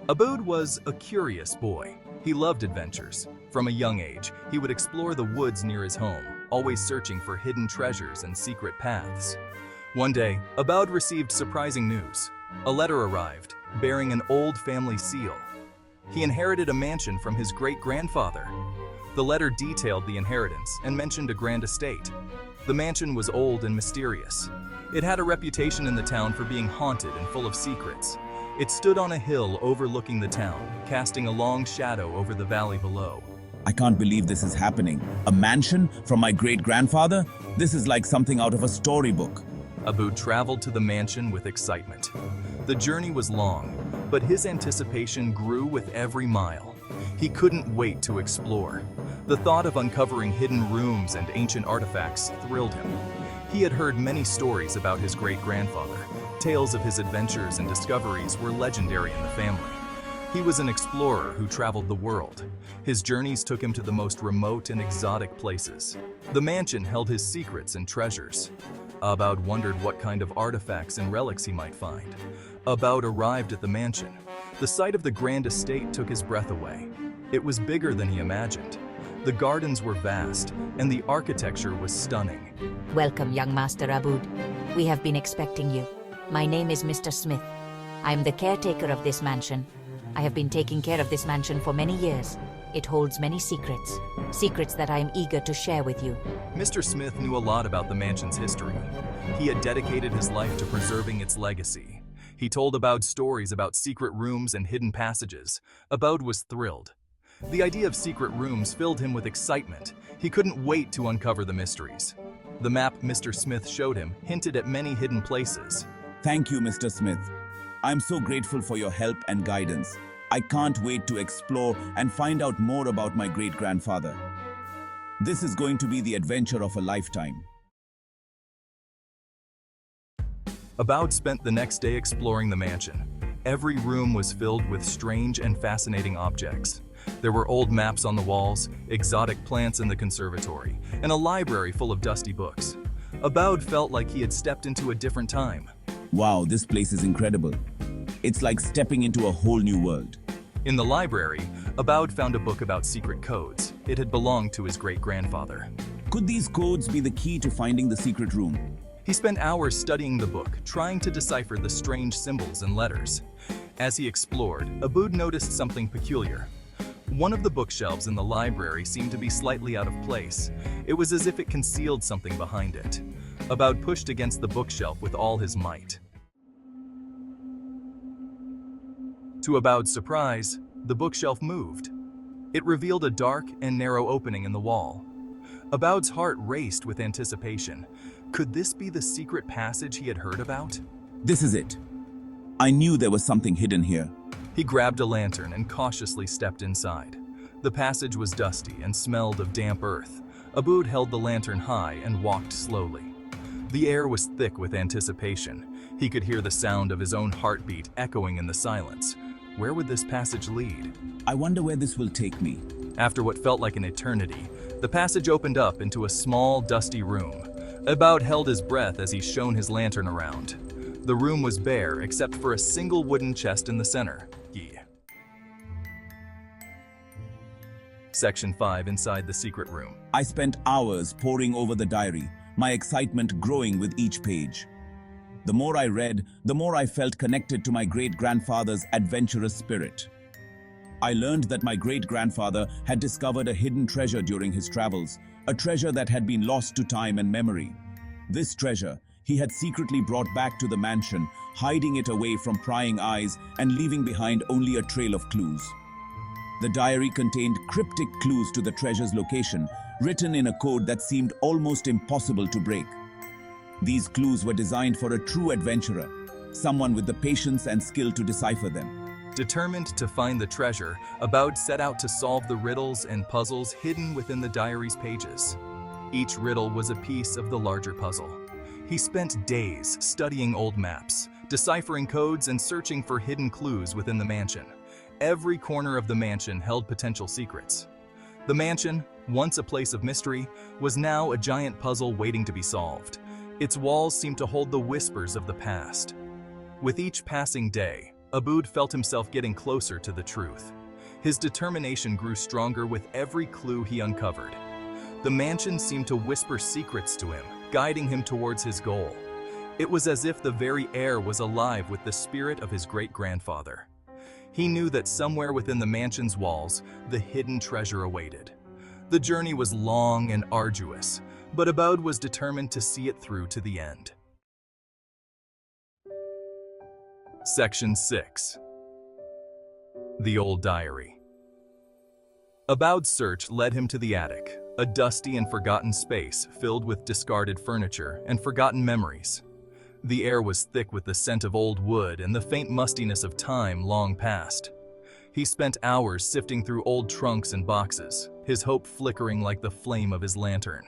Aboud was a curious boy. He loved adventures. From a young age, he would explore the woods near his home, always searching for hidden treasures and secret paths. One day, Aboud received surprising news. A letter arrived, bearing an old family seal. He inherited a mansion from his great-grandfather. The letter detailed the inheritance and mentioned a grand estate. The mansion was old and mysterious. It had a reputation in the town for being haunted and full of secrets. It stood on a hill overlooking the town, casting a long shadow over the valley below. I can't believe this is happening. A mansion from my great-grandfather? This is like something out of a storybook. Aboud traveled to the mansion with excitement. The journey was long, but his anticipation grew with every mile. He couldn't wait to explore. The thought of uncovering hidden rooms and ancient artifacts thrilled him. He had heard many stories about his great-grandfather. Tales of his adventures and discoveries were legendary in the family. He was an explorer who traveled the world. His journeys took him to the most remote and exotic places. The mansion held his secrets and treasures. Aboud wondered what kind of artifacts and relics he might find. Aboud arrived at the mansion. The sight of the grand estate took his breath away. It was bigger than he imagined. The gardens were vast, and the architecture was stunning. Welcome, young Master Aboud. We have been expecting you. My name is Mr. Smith. I am the caretaker of this mansion. I have been taking care of this mansion for many years. It holds many secrets, secrets that I am eager to share with you. Mr. Smith knew a lot about the mansion's history. He had dedicated his life to preserving its legacy. He told Aboud stories about secret rooms and hidden passages. Aboud was thrilled. The idea of secret rooms filled him with excitement. He couldn't wait to uncover the mysteries. The map Mr. Smith showed him hinted at many hidden places. Thank you, Mr. Smith. I'm so grateful for your help and guidance. I can't wait to explore and find out more about my great-grandfather. This is going to be the adventure of a lifetime. Aboud spent the next day exploring the mansion. Every room was filled with strange and fascinating objects. There were old maps on the walls, exotic plants in the conservatory, and a library full of dusty books. Aboud felt like he had stepped into a different time. Wow, this place is incredible. It's like stepping into a whole new world. In the library, Aboud found a book about secret codes. It had belonged to his great-grandfather. Could these codes be the key to finding the secret room? He spent hours studying the book, trying to decipher the strange symbols and letters. As he explored, Aboud noticed something peculiar. One of the bookshelves in the library seemed to be slightly out of place. It was as if it concealed something behind it. Aboud pushed against the bookshelf with all his might. To Aboud's surprise, the bookshelf moved. It revealed a dark and narrow opening in the wall. Aboud's heart raced with anticipation. Could this be the secret passage he had heard about? This is it. I knew there was something hidden here. He grabbed a lantern and cautiously stepped inside. The passage was dusty and smelled of damp earth. Aboud held the lantern high and walked slowly. The air was thick with anticipation. He could hear the sound of his own heartbeat echoing in the silence. Where would this passage lead? I wonder where this will take me. After what felt like an eternity, the passage opened up into a small, dusty room. Aboud held his breath as he shone his lantern around. The room was bare except for a single wooden chest in the center. Section 5 inside the secret room. I spent hours poring over the diary, my excitement growing with each page. The more I read, the more I felt connected to my great-grandfather's adventurous spirit. I learned that my great-grandfather had discovered a hidden treasure during his travels, a treasure that had been lost to time and memory. This treasure he had secretly brought back to the mansion, hiding it away from prying eyes and leaving behind only a trail of clues. The diary contained cryptic clues to the treasure's location, written in a code that seemed almost impossible to break. These clues were designed for a true adventurer, someone with the patience and skill to decipher them. Determined to find the treasure, Aboud set out to solve the riddles and puzzles hidden within the diary's pages. Each riddle was a piece of the larger puzzle. He spent days studying old maps, deciphering codes and searching for hidden clues within the mansion. Every corner of the mansion held potential secrets. The mansion, once a place of mystery, was now a giant puzzle waiting to be solved. Its walls seemed to hold the whispers of the past. With each passing day, Aboud felt himself getting closer to the truth. His determination grew stronger with every clue he uncovered. The mansion seemed to whisper secrets to him, guiding him towards his goal. It was as if the very air was alive with the spirit of his great-grandfather. He knew that somewhere within the mansion's walls, the hidden treasure awaited. The journey was long and arduous, but Aboud was determined to see it through to the end. Section 6. The Old Diary. Aboud's search led him to the attic, a dusty and forgotten space filled with discarded furniture and forgotten memories. The air was thick with the scent of old wood and the faint mustiness of time long past. He spent hours sifting through old trunks and boxes, his hope flickering like the flame of his lantern.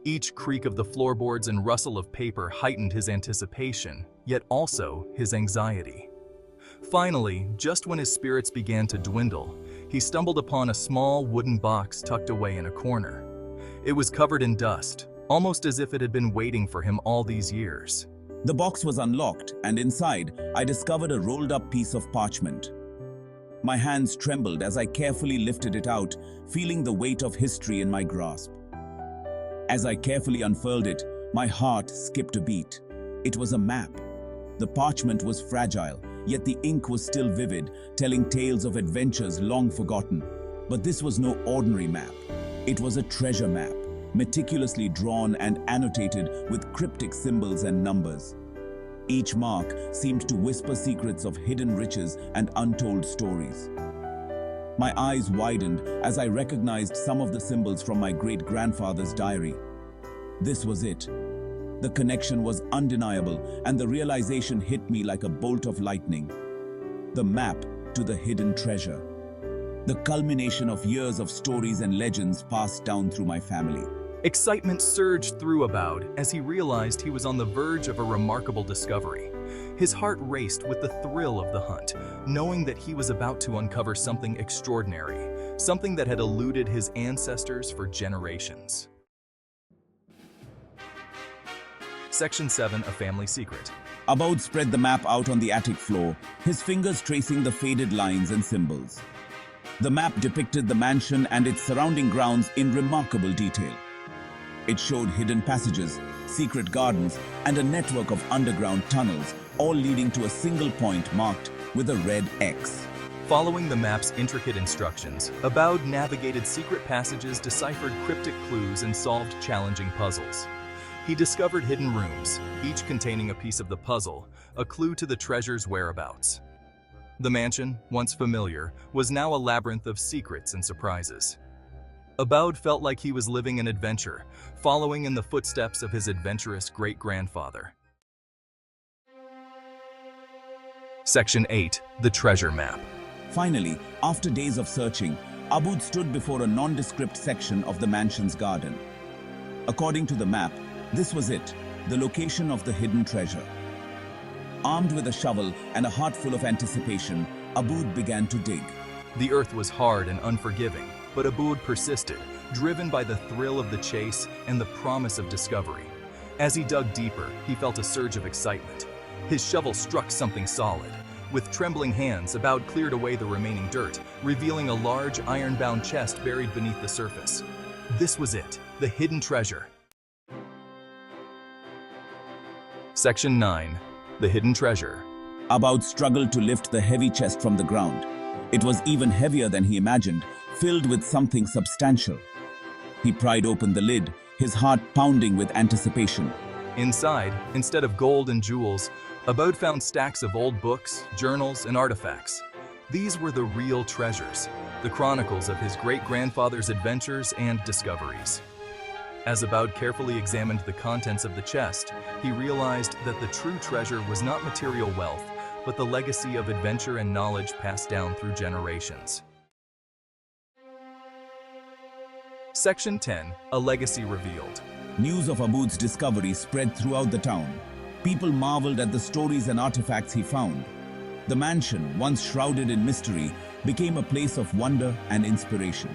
Each creak of the floorboards and rustle of paper heightened his anticipation, yet also his anxiety. Finally, just when his spirits began to dwindle, he stumbled upon a small wooden box tucked away in a corner. It was covered in dust, almost as if it had been waiting for him all these years. The box was unlocked, and inside, I discovered a rolled-up piece of parchment. My hands trembled as I carefully lifted it out, feeling the weight of history in my grasp. As I carefully unfurled it, my heart skipped a beat. It was a map. The parchment was fragile, yet the ink was still vivid, telling tales of adventures long forgotten. But this was no ordinary map. It was a treasure map, meticulously drawn and annotated with cryptic symbols and numbers. Each mark seemed to whisper secrets of hidden riches and untold stories. My eyes widened as I recognized some of the symbols from my great-grandfather's diary. This was it. The connection was undeniable, and the realization hit me like a bolt of lightning. The map to the hidden treasure. The culmination of years of stories and legends passed down through my family. Excitement surged through Aboud as he realized he was on the verge of a remarkable discovery. His heart raced with the thrill of the hunt, knowing that he was about to uncover something extraordinary, something that had eluded his ancestors for generations. Section 7, A Family Secret. Aboud spread the map out on the attic floor, his fingers tracing the faded lines and symbols. The map depicted the mansion and its surrounding grounds in remarkable detail. It showed hidden passages, secret gardens, and a network of underground tunnels, all leading to a single point marked with a red X. Following the map's intricate instructions, Aboud navigated secret passages, deciphered cryptic clues, and solved challenging puzzles. He discovered hidden rooms, each containing a piece of the puzzle, a clue to the treasure's whereabouts. The mansion, once familiar, was now a labyrinth of secrets and surprises. Aboud felt like he was living an adventure, following in the footsteps of his adventurous great-grandfather. Section 8, The Treasure Map. Finally, after days of searching, Aboud stood before a nondescript section of the mansion's garden. According to the map, this was it, the location of the hidden treasure. Armed with a shovel and a heart full of anticipation, Aboud began to dig. The earth was hard and unforgiving, but Aboud persisted, driven by the thrill of the chase and the promise of discovery. As he dug deeper, he felt a surge of excitement. His shovel struck something solid. With trembling hands, Aboud cleared away the remaining dirt, revealing a large iron-bound chest buried beneath the surface. This was it, the hidden treasure. Section 9, The Hidden Treasure. Aboud struggled to lift the heavy chest from the ground. It was even heavier than he imagined, filled with something substantial. He pried open the lid, his heart pounding with anticipation. Inside, instead of gold and jewels, Aboud found stacks of old books, journals, and artifacts. These were the real treasures, the chronicles of his great-grandfather's adventures and discoveries. As Aboud carefully examined the contents of the chest, he realized that the true treasure was not material wealth, but the legacy of adventure and knowledge passed down through generations. Section 10, A Legacy Revealed. News of Aboud's discovery spread throughout the town. People marveled at the stories and artifacts he found. The mansion, once shrouded in mystery, became a place of wonder and inspiration.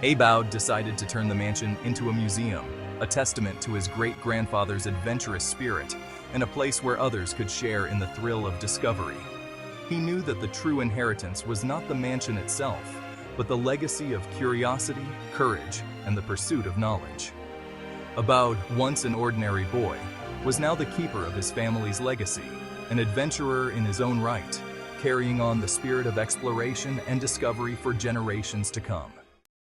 Aboud decided to turn the mansion into a museum, a testament to his great-grandfather's adventurous spirit, and a place where others could share in the thrill of discovery. He knew that the true inheritance was not the mansion itself, but the legacy of curiosity, courage, and the pursuit of knowledge. Aboud, once an ordinary boy, was now the keeper of his family's legacy, an adventurer in his own right, carrying on the spirit of exploration and discovery for generations to come.